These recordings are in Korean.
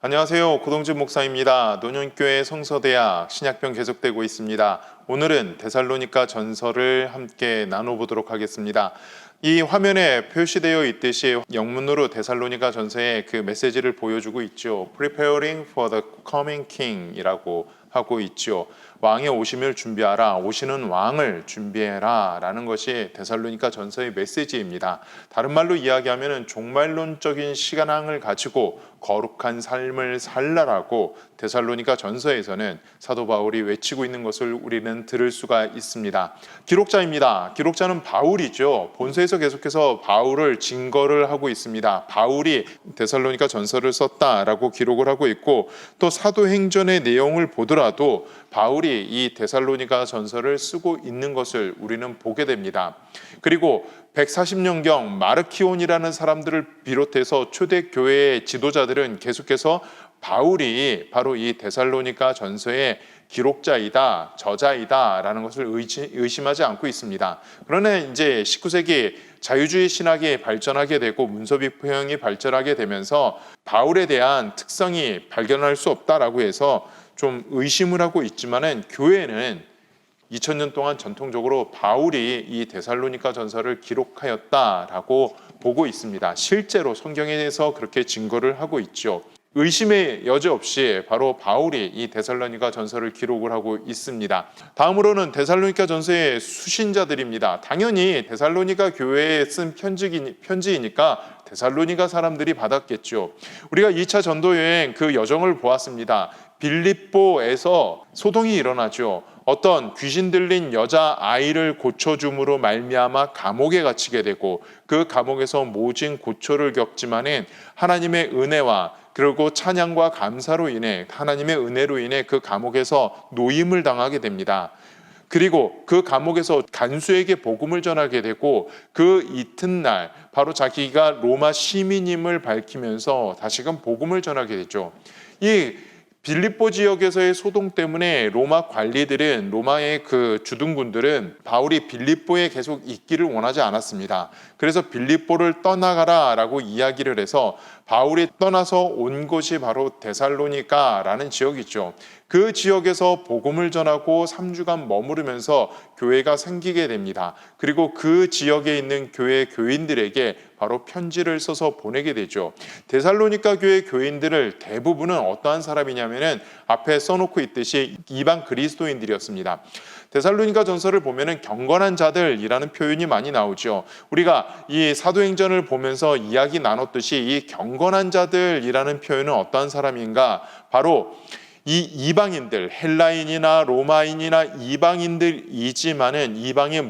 안녕하세요. 고동진 목사입니다. 노년교회 성서대학 신약편 계속되고 있습니다. 오늘은 데살로니가 전서를 함께 나눠보도록 하겠습니다. 이 화면에 표시되어 있듯이 영문으로 데살로니가 전서의 그 메시지를 보여주고 있죠. Preparing for the coming king 이라고 하고 있죠. 왕의 오심을 준비하라, 오시는 왕을 준비해라 라는 것이 데살로니가 전서의 메시지입니다. 다른 말로 이야기하면 종말론적인 시간항을 가지고 거룩한 삶을 살라라고 데살로니가 전서에서는 사도 바울이 외치고 있는 것을 우리는 들을 수가 있습니다. 기록자입니다. 기록자는 바울이죠. 본서에서 계속해서 바울을 증거를 하고 있습니다. 바울이 데살로니가 전서를 썼다라고 기록을 하고 있고, 또 사도행전의 내용을 보더라도 바울이 이 데살로니가 전서를 쓰고 있는 것을 우리는 보게 됩니다. 그리고 140년경 마르키온이라는 사람들을 비롯해서 초대교회의 지도자들은 계속해서 바울이 바로 이 데살로니가 전서의 기록자이다, 저자이다 라는 것을 의심하지 않고 있습니다. 그러나 이제 19세기 자유주의 신학이 발전하게 되고 문서비평이 발전하게 되면서 바울에 대한 특성이 발견할 수 없다라고 해서 좀 의심을 하고 있지만은, 교회는 2000년 동안 전통적으로 바울이 이 데살로니가 전서를 기록하였다라고 보고 있습니다. 실제로 성경에서 그렇게 증거를 하고 있죠. 의심의 여지 없이 바로 바울이 이 데살로니가 전서를 기록을 하고 있습니다. 다음으로는 데살로니가 전서의 수신자들입니다. 당연히 데살로니가 교회에 쓴 편지이니까 데살로니가 사람들이 받았겠죠. 우리가 2차 전도여행 그 여정을 보았습니다. 빌립보에서 소동이 일어나죠. 어떤 귀신 들린 여자 아이를 고쳐줌으로 말미암아 감옥에 갇히게 되고, 그 감옥에서 모진 고초를 겪지만은 하나님의 은혜와 그리고 찬양과 감사로 인해, 하나님의 은혜로 인해 그 감옥에서 노임을 당하게 됩니다. 그리고 그 감옥에서 간수에게 복음을 전하게 되고, 그 이튿날 바로 자기가 로마 시민임을 밝히면서 다시금 복음을 전하게 되죠. 이 빌립보 지역에서의 소동 때문에 로마 관리들은, 로마의 그 주둔군들은 바울이 빌립보에 계속 있기를 원하지 않았습니다. 그래서 빌립보를 떠나가라라고 이야기를 해서 바울이 떠나서 온 곳이 바로 데살로니가라는 지역이죠. 그 지역에서 복음을 전하고 3주간 머무르면서 교회가 생기게 됩니다. 그리고 그 지역에 있는 교회 교인들에게 바로 편지를 써서 보내게 되죠. 데살로니가 교회 교인들을 대부분은 어떠한 사람이냐면은 앞에 써놓고 있듯이 이방 그리스도인들이었습니다. 데살로니가 전서를 보면은 경건한 자들이라는 표현이 많이 나오죠. 우리가 이 사도행전을 보면서 이야기 나눴듯이 이 경건한 자들이라는 표현은 어떠한 사람인가? 바로 이 이방인들, 헬라인이나 로마인이나 이방인들이지만은, 이방의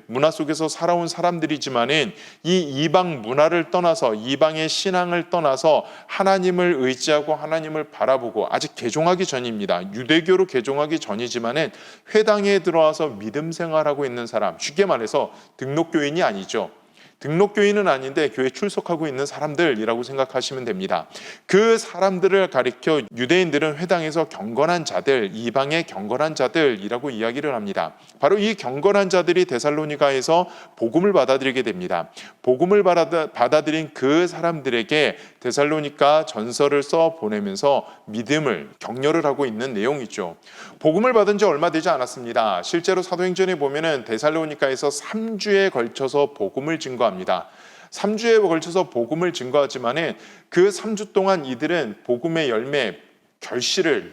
문화 속에서 살아온 사람들이지만은, 이 이방 문화를 떠나서, 이방의 신앙을 떠나서 하나님을 의지하고 하나님을 바라보고, 아직 개종하기 전입니다. 유대교로 개종하기 전이지만은 회당에 들어와서 믿음 생활하고 있는 사람, 쉽게 말해서 등록교인이 아니죠. 등록교인은 아닌데 교회 출석하고 있는 사람들이라고 생각하시면 됩니다. 그 사람들을 가리켜 유대인들은 회당에서 경건한 자들, 이방의 경건한 자들이라고 이야기를 합니다. 바로 이 경건한 자들이 데살로니가에서 복음을 받아들이게 됩니다. 복음을 받아들인 그 사람들에게 데살로니가 전서를 써 보내면서 믿음을 격려를 하고 있는 내용이죠. 복음을 받은 지 얼마 되지 않았습니다. 실제로 사도행전에 보면은 데살로니가에서 3주에 걸쳐서 복음을 증거합니다. 3주에 걸쳐서 복음을 증거하지만은 그 3주 동안 이들은 복음의 열매,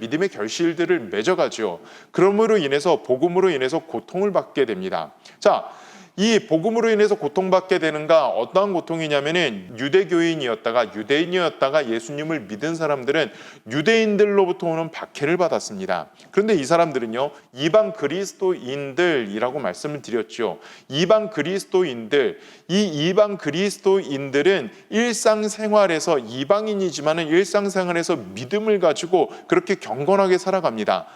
믿음의 결실들을 맺어가죠. 그러므로 인해서, 복음으로 인해서 고통을 받게 됩니다. 자, 이 복음으로 인해서 고통받게 되는가? 어떠한 고통이냐면은 유대인이었다가 예수님을 믿은 사람들은 유대인들로부터 오는 박해를 받았습니다. 그런데 이 사람들은요, 이방 그리스도인들이라고 말씀을 드렸죠. 이방 그리스도인들은 일상생활에서, 이방인이지만은 일상생활에서 믿음을 가지고 그렇게 경건하게 살아갑니다.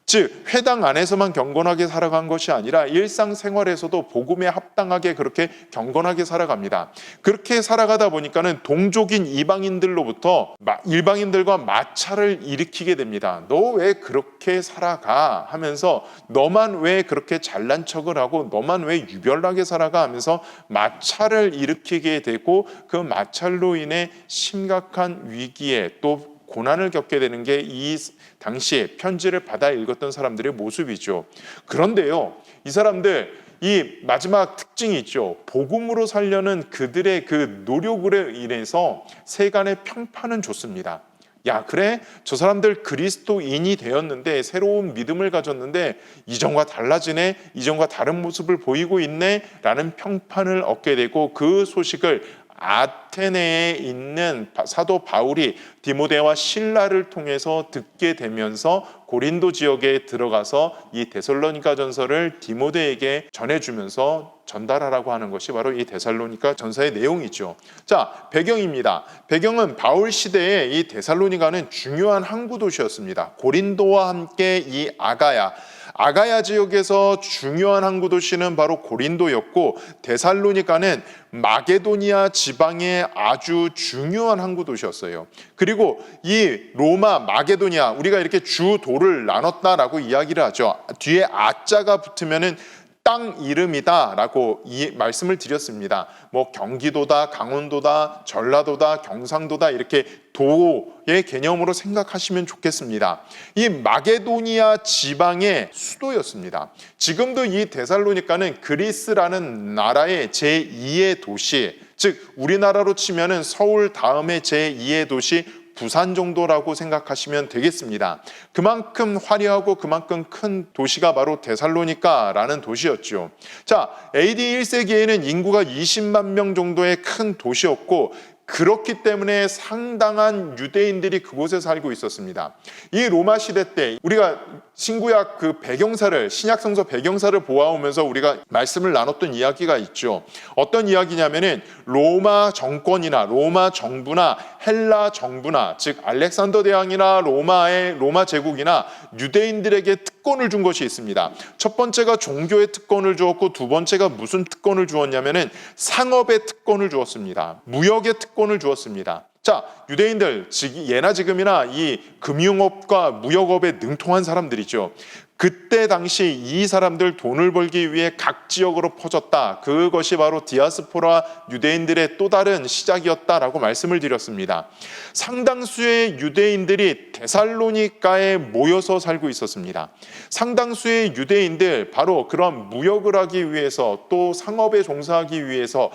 즉 회당 안에서만 경건하게 살아간 것이 아니라 일상생활에서도 복음에 합당하게 그렇게 경건하게 살아갑니다. 그렇게 살아가다 보니까는 동족인 이방인들로부터 일방인들과 마찰을 일으키게 됩니다. 너 왜 그렇게 살아가 하면서, 너만 왜 그렇게 잘난 척을 하고, 너만 왜 유별나게 살아가 하면서 마찰을 일으키게 되고, 그 마찰로 인해 심각한 위기에 또 고난을 겪게 되는 게 이 당시에 편지를 받아 읽었던 사람들의 모습이죠. 그런데요, 이 사람들 이 마지막 특징이 있죠. 복음으로 살려는 그들의 그 노력으로 인해서 세간의 평판은 좋습니다. 야, 그래? 저 사람들 그리스도인이 되었는데, 새로운 믿음을 가졌는데 이전과 달라지네, 이전과 다른 모습을 보이고 있네 라는 평판을 얻게 되고, 그 소식을 아테네에 있는 사도 바울이 디모데와 실라를 통해서 듣게 되면서 고린도 지역에 들어가서 이 데살로니가 전서를 디모데에게 전해주면서 전달하라고 하는 것이 바로 이 데살로니가 전서의 내용이죠. 자, 배경입니다. 배경은 바울 시대에 이 데살로니가는 중요한 항구 도시였습니다. 고린도와 함께 이 아가야 지역에서 중요한 항구 도시는 바로 고린도였고, 데살로니가는 마게도니아 지방의 아주 중요한 항구 도시였어요. 그리고 이 로마, 마게도니아, 우리가 이렇게 주도를 나눴다라고 이야기를 하죠. 뒤에 아자가 붙으면은 땅 이름이다라고 말씀을 드렸습니다. 뭐 경기도다, 강원도다, 전라도다, 경상도다, 이렇게 도의 개념으로 생각하시면 좋겠습니다. 이 마게도니아 지방의 수도였습니다. 지금도 이 데살로니가는 그리스라는 나라의 제2의 도시, 즉 우리나라로 치면은 서울 다음에 제2의 도시 부산 정도라고 생각하시면 되겠습니다. 그만큼 화려하고 그만큼 큰 도시가 바로 데살로니가라는 도시였죠. 자, AD 1세기에는 인구가 20만 명 정도의 큰 도시였고, 그렇기 때문에 상당한 유대인들이 그곳에 살고 있었습니다. 이 로마 시대 때 우리가 신구약 그 배경사를, 신약성서 배경사를 보아오면서 우리가 말씀을 나눴던 이야기가 있죠. 어떤 이야기냐면은 로마 정권이나 로마 정부나 헬라 정부나, 즉 알렉산더 대왕이나 로마 제국이나 유대인들에게 특권을 준 것이 있습니다. 첫 번째가 종교의 특권을 주었고, 두 번째가 무슨 특권을 주었냐면은 상업의 특권을 주었습니다. 무역의 특권을 주었습니다. 자, 유대인들 예나 지금이나 이 금융업과 무역업에 능통한 사람들이죠. 그때 당시 이 사람들 돈을 벌기 위해 각 지역으로 퍼졌다. 그것이 바로 디아스포라 유대인들의 또 다른 시작이었다라고 말씀을 드렸습니다. 상당수의 유대인들이 데살로니가에 모여서 살고 있었습니다. 상당수의 유대인들, 바로 그런 무역을 하기 위해서 또 상업에 종사하기 위해서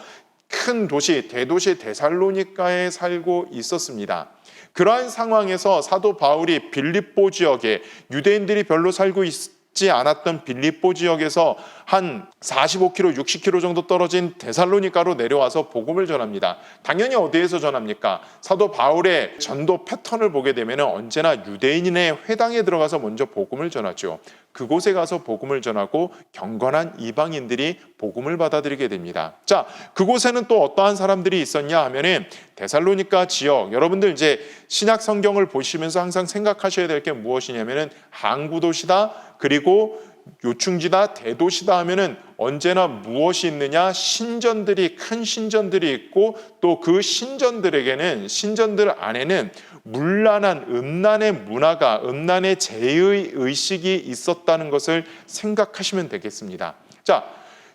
큰 도시, 대도시 데살로니가에 살고 있었습니다. 그러한 상황에서 사도 바울이 빌립보 지역에, 유대인들이 별로 살고 있지 않았던 빌립보 지역에서 한 45km, 60km 정도 떨어진 데살로니가로 내려와서 복음을 전합니다. 당연히 어디에서 전합니까? 사도 바울의 전도 패턴을 보게 되면 언제나 유대인의 회당에 들어가서 먼저 복음을 전하죠. 그곳에 가서 복음을 전하고 경건한 이방인들이 복음을 받아들이게 됩니다. 자, 그곳에는 또 어떠한 사람들이 있었냐 하면은 데살로니가 지역, 여러분들 이제 신약 성경을 보시면서 항상 생각하셔야 될 게 무엇이냐면은 항구 도시다, 그리고 요충지다, 대도시다 하면은 언제나 무엇이 있느냐? 신전들이, 큰 신전들이 있고, 또 그 신전들에게는, 신전들 안에는 문란한 음란의 문화가, 음란의 제의 의식이 있었다는 것을 생각하시면 되겠습니다. 자,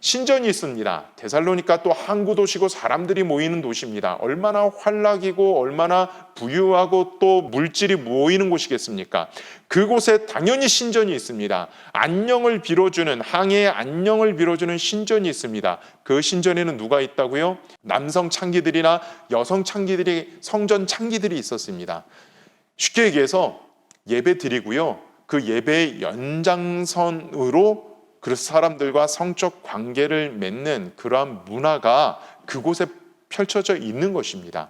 신전이 있습니다. 데살로니가 또 항구 도시고 사람들이 모이는 도시입니다. 얼마나 활락이고 얼마나 부유하고 또 물질이 모이는 곳이겠습니까? 그곳에 당연히 신전이 있습니다. 안녕을 빌어주는, 항해의 안녕을 빌어주는 신전이 있습니다. 그 신전에는 누가 있다고요? 남성 창기들이나 여성 창기들이, 성전 창기들이 있었습니다. 쉽게 얘기해서 예배 드리고요, 그 예배의 연장선으로 그 사람들과 성적 관계를 맺는 그러한 문화가 그곳에 펼쳐져 있는 것입니다.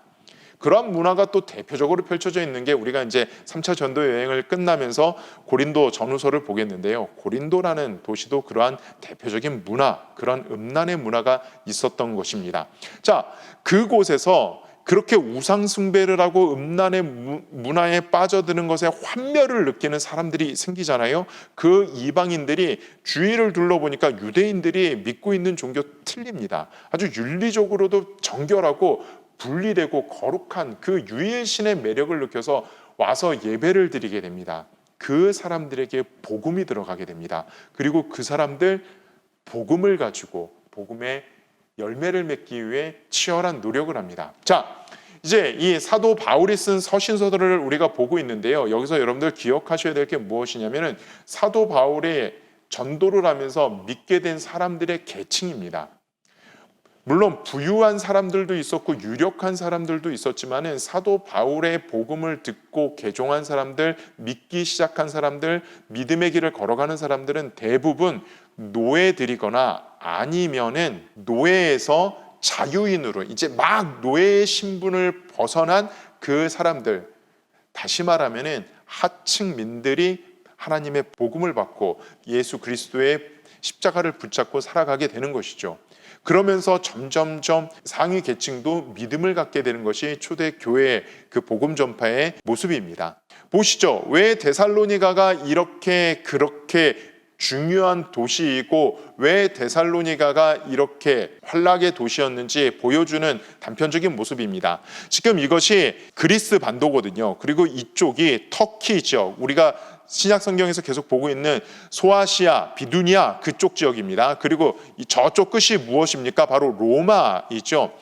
그러한 문화가 또 대표적으로 펼쳐져 있는 게, 우리가 이제 3차 전도 여행을 끝나면서 고린도 전후서를 보겠는데요. 고린도라는 도시도 그러한 대표적인 문화, 그런 음란의 문화가 있었던 것입니다. 자, 그곳에서 그렇게 우상 숭배를 하고 음란의 문화에 빠져드는 것에 환멸을 느끼는 사람들이 생기잖아요. 그 이방인들이 주위를 둘러보니까 유대인들이 믿고 있는 종교 틀립니다. 아주 윤리적으로도 정결하고 분리되고 거룩한 그 유일 신의 매력을 느껴서 와서 예배를 드리게 됩니다. 그 사람들에게 복음이 들어가게 됩니다. 그리고 그 사람들 복음을 가지고 복음의 열매를 맺기 위해 치열한 노력을 합니다. 자, 이제 이 사도 바울이 쓴 서신서들을 우리가 보고 있는데요. 여기서 여러분들 기억하셔야 될 게 무엇이냐면은 사도 바울의 전도를 하면서 믿게 된 사람들의 계층입니다. 물론 부유한 사람들도 있었고 유력한 사람들도 있었지만은 사도 바울의 복음을 듣고 개종한 사람들, 믿기 시작한 사람들, 믿음의 길을 걸어가는 사람들은 대부분 노예들이거나 아니면은 노예에서 자유인으로 이제 막 노예의 신분을 벗어난 그 사람들, 다시 말하면은 하층민들이 하나님의 복음을 받고 예수 그리스도의 십자가를 붙잡고 살아가게 되는 것이죠. 그러면서 점점점 상위 계층도 믿음을 갖게 되는 것이 초대 교회의 그 복음 전파의 모습입니다. 보시죠. 왜 데살로니가가 그렇게 중요한 도시이고 왜 데살로니가가 이렇게 활락의 도시였는지 보여주는 단편적인 모습입니다. 지금 이것이 그리스 반도거든요. 그리고 이쪽이 터키죠. 우리가 신약 성경에서 계속 보고 있는 소아시아, 비두니아 그쪽 지역입니다. 그리고 저쪽 끝이 무엇입니까? 바로 로마이죠.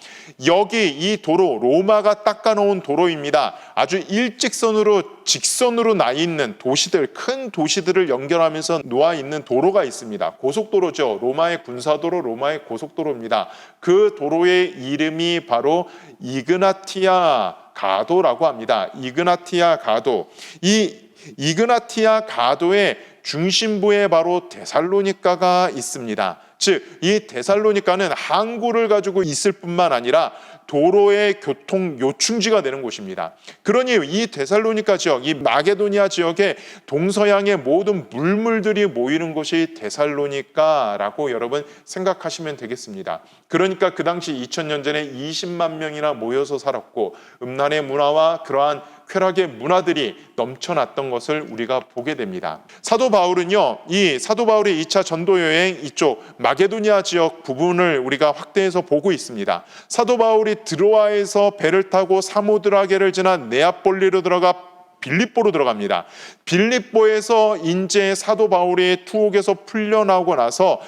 여기 이 도로, 로마가 닦아놓은 도로입니다. 아주 일직선으로 직선으로 나 있는 도시들, 큰 도시들을 연결하면서 놓아 있는 도로가 있습니다. 고속도로죠. 로마의 군사도로, 로마의 고속도로입니다. 그 도로의 이름이 바로 이그나티아 가도라고 합니다. 이그나티아 가도. 이 이그나티아 가도의 중심부에 바로 데살로니가가 있습니다. 즉, 이 데살로니가는 항구를 가지고 있을 뿐만 아니라 도로의 교통 요충지가 되는 곳입니다. 그러니 이 데살로니가 지역, 이 마게도니아 지역의 동서양의 모든 물물들이 모이는 곳이 데살로니가라고 여러분 생각하시면 되겠습니다. 그러니까 그 당시 2000년 전에 20만 명이나 모여서 살았고 음란의 문화와 그러한 쾌락의 문화들이 넘쳐났던 것을 우리가 보게 됩니다. 사도 바울은요, 이 사도 바울의 2차 전도 여행 이쪽 마게도니아 지역 부분을 우리가 확대해서 보고 있습니다. 사도 바울이 드로아에서 배를 타고 사모드라게를 지나 네아폴리로 들어가 빌립보로 들어갑니다. 빌립보에서 이제 사도 바울이 투옥에서 풀려나오고 나서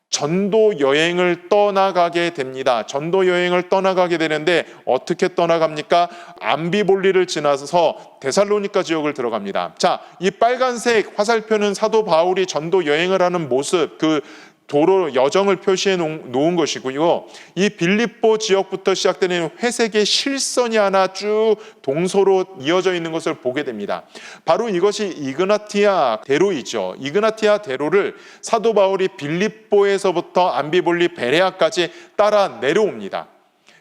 전도 여행을 떠나가게 됩니다. 전도 여행을 떠나가게 되는데 어떻게 떠나갑니까? 암비볼리를 지나서 데살로니가 지역을 들어갑니다. 자, 이 빨간색 화살표는 사도 바울이 전도 여행을 하는 모습, 그 도로 여정을 표시해 놓은 것이고요. 이 빌립보 지역부터 시작되는 회색의 실선이 하나 쭉 동서로 이어져 있는 것을 보게 됩니다. 바로 이것이 이그나티아 대로이죠. 이그나티아 대로를 사도 바울이 빌립보에서부터 암비볼리 베레아까지 따라 내려옵니다.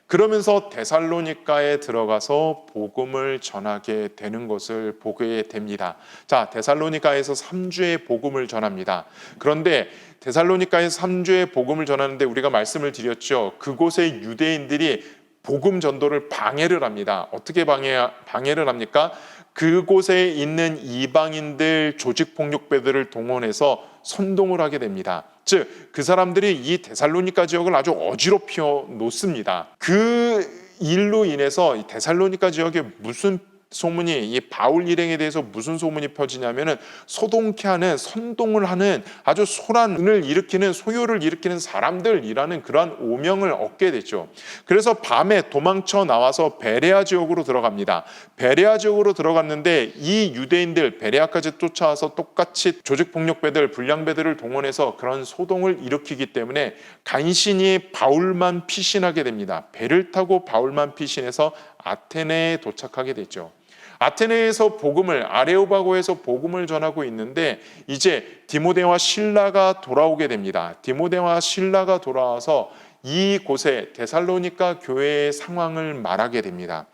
그러면서 데살로니가에 들어가서 복음을 전하게 되는 것을 보게 됩니다. 자, 데살로니가에서 3주의 복음을 전합니다. 그런데 데살로니가에서 3주의 복음을 전하는데 우리가 말씀을 드렸죠. 그곳의 유대인들이 복음 전도를 방해를 합니다. 어떻게 방해를 합니까? 그곳에 있는 이방인들 조직폭력배들을 동원해서 선동을 하게 됩니다. 즉, 그 사람들이 이 데살로니가 지역을 아주 어지럽혀 놓습니다. 그 일로 인해서 이 데살로니가 지역에 무슨 소문이, 이 바울 일행에 대해서 무슨 소문이 퍼지냐면은 소동케 하는, 선동을 하는, 아주 소란을 일으키는, 소요를 일으키는 사람들이라는 그러한 오명을 얻게 됐죠. 그래서 밤에 도망쳐 나와서 베레아 지역으로 들어갑니다. 베레아 지역으로 들어갔는데 이 유대인들 베레아까지 쫓아와서 똑같이 조직폭력배들, 불량배들을 동원해서 그런 소동을 일으키기 때문에 간신히 바울만 피신하게 됩니다. 배를 타고 바울만 피신해서 아테네에 도착하게 됐죠. 아테네에서 아레오바고에서 복음을 전하고 있는데 이제 디모데와 실라가 돌아오게 됩니다. 디모데와 실라가 돌아와서 이곳에 데살로니가 교회의 상황을 말하게 됩니다.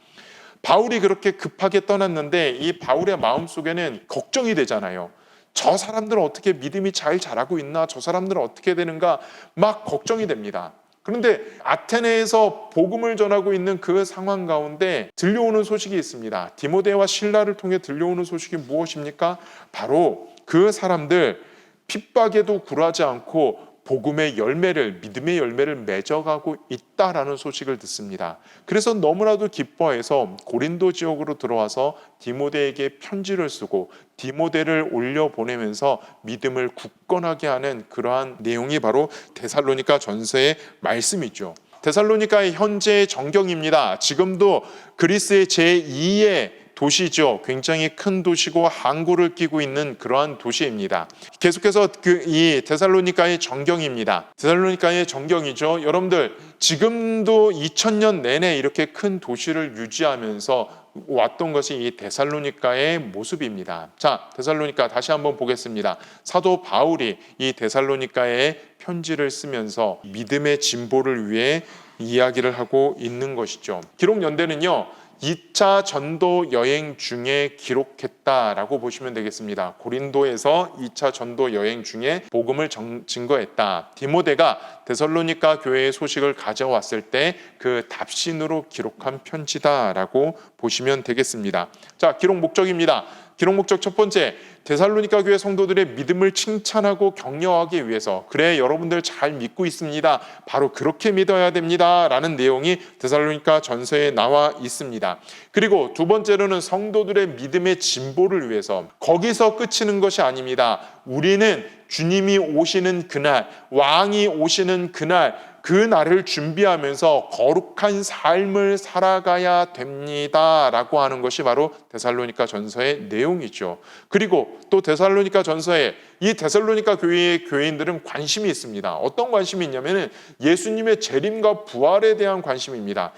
바울이 그렇게 급하게 떠났는데 이 바울의 마음속에는 걱정이 되잖아요. 저 사람들은 어떻게 믿음이 잘 자라고 있나? 저 사람들은 어떻게 되는가? 막 걱정이 됩니다. 그런데 아테네에서 복음을 전하고 있는 그 상황 가운데 들려오는 소식이 있습니다. 디모데와 실라를 통해 들려오는 소식이 무엇입니까? 바로 그 사람들 핍박에도 굴하지 않고 복음의 열매를, 믿음의 열매를 맺어가고 있다라는 소식을 듣습니다. 그래서 너무나도 기뻐해서 고린도 지역으로 들어와서 디모데에게 편지를 쓰고 디모데를 올려보내면서 믿음을 굳건하게 하는 그러한 내용이 바로 데살로니가 전서의 말씀이죠. 데살로니가의 현재 정경입니다. 지금도 그리스의 제2의 도시죠. 굉장히 큰 도시고 항구를 끼고 있는 그러한 도시입니다. 계속해서 이 데살로니가의 정경입니다. 데살로니가의 정경이죠. 여러분들 지금도 2000년 내내 이렇게 큰 도시를 유지하면서 왔던 것이 이 데살로니가의 모습입니다. 자, 데살로니가 다시 한번 보겠습니다. 사도 바울이 이 데살로니가에 편지를 쓰면서 믿음의 진보를 위해 이야기를 하고 있는 것이죠. 기록 연대는요, 2차 전도 여행 중에 기록했다라고 보시면 되겠습니다. 고린도에서 2차 전도 여행 중에 복음을 증거했다. 디모데가 데살로니가 교회의 소식을 가져왔을 때 그 답신으로 기록한 편지다라고 보시면 되겠습니다. 자, 기록 목적입니다. 기록 목적 첫 번째, 데살로니가 교회 성도들의 믿음을 칭찬하고 격려하기 위해서, 그래 여러분들 잘 믿고 있습니다, 바로 그렇게 믿어야 됩니다 라는 내용이 데살로니가 전서에 나와 있습니다. 그리고 두 번째로는 성도들의 믿음의 진보를 위해서, 거기서 그치는 것이 아닙니다. 우리는 주님이 오시는 그날, 왕이 오시는 그날, 그 날을 준비하면서 거룩한 삶을 살아가야 됩니다 라고 하는 것이 바로 데살로니가 전서의 내용이죠. 그리고 또 데살로니가 전서에 이 데살로니가 교회의 교인들은 관심이 있습니다. 어떤 관심이 있냐면 예수님의 재림과 부활에 대한 관심입니다.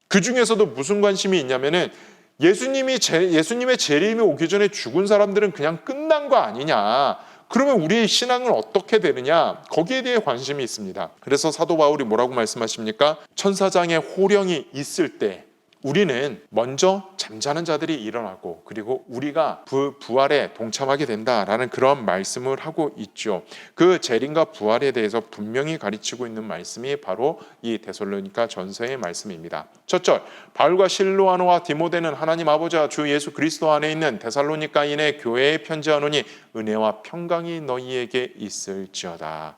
그 중에서도 무슨 관심이 있냐면 예수님의 재림이 오기 전에 죽은 사람들은 그냥 끝난 거 아니냐, 그러면 우리의 신앙은 어떻게 되느냐, 거기에 대해 관심이 있습니다. 그래서 사도 바울이 뭐라고 말씀하십니까? 천사장의 호령이 있을 때 우리는 먼저 잠자는 자들이 일어나고, 그리고 우리가 부활에 동참하게 된다라는 그런 말씀을 하고 있죠. 그 재림과 부활에 대해서 분명히 가르치고 있는 말씀이 바로 이 데살로니가 전서의 말씀입니다. 첫 절, 바울과 실로아노와 디모데는 하나님 아버지와 주 예수 그리스도 안에 있는 데살로니가인의 교회에 편지하노니 은혜와 평강이 너희에게 있을지어다.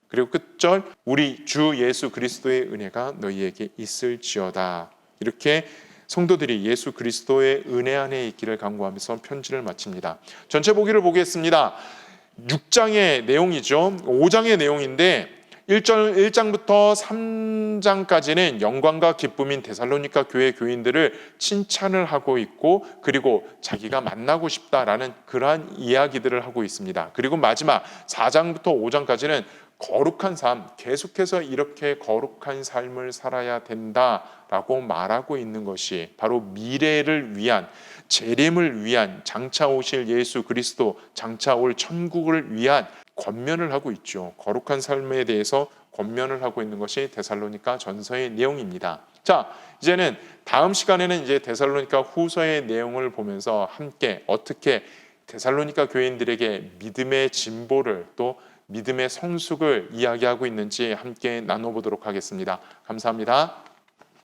그리고 끝절, 우리 주 예수 그리스도의 은혜가 너희에게 있을지어다. 이렇게 성도들이 예수 그리스도의 은혜 안에 있기를 간구하면서 편지를 마칩니다. 전체 보기를 보겠습니다. 6장의 내용이죠. 5장의 내용인데 1장부터 3장까지는 영광과 기쁨인 데살로니가 교회 교인들을 칭찬을 하고 있고, 그리고 자기가 만나고 싶다라는 그러한 이야기들을 하고 있습니다. 그리고 마지막 4장부터 5장까지는 거룩한 삶, 계속해서 이렇게 거룩한 삶을 살아야 된다라고 말하고 있는 것이 바로 미래를 위한, 재림을 위한, 장차 오실 예수 그리스도, 장차 올 천국을 위한 권면을 하고 있죠. 거룩한 삶에 대해서 권면을 하고 있는 것이 데살로니가 전서의 내용입니다. 자, 이제는 다음 시간에는 이제 데살로니가 후서의 내용을 보면서 함께 어떻게 데살로니가 교인들에게 믿음의 진보를, 또 믿음의 성숙을 이야기하고 있는지 함께 나눠보도록 하겠습니다. 감사합니다.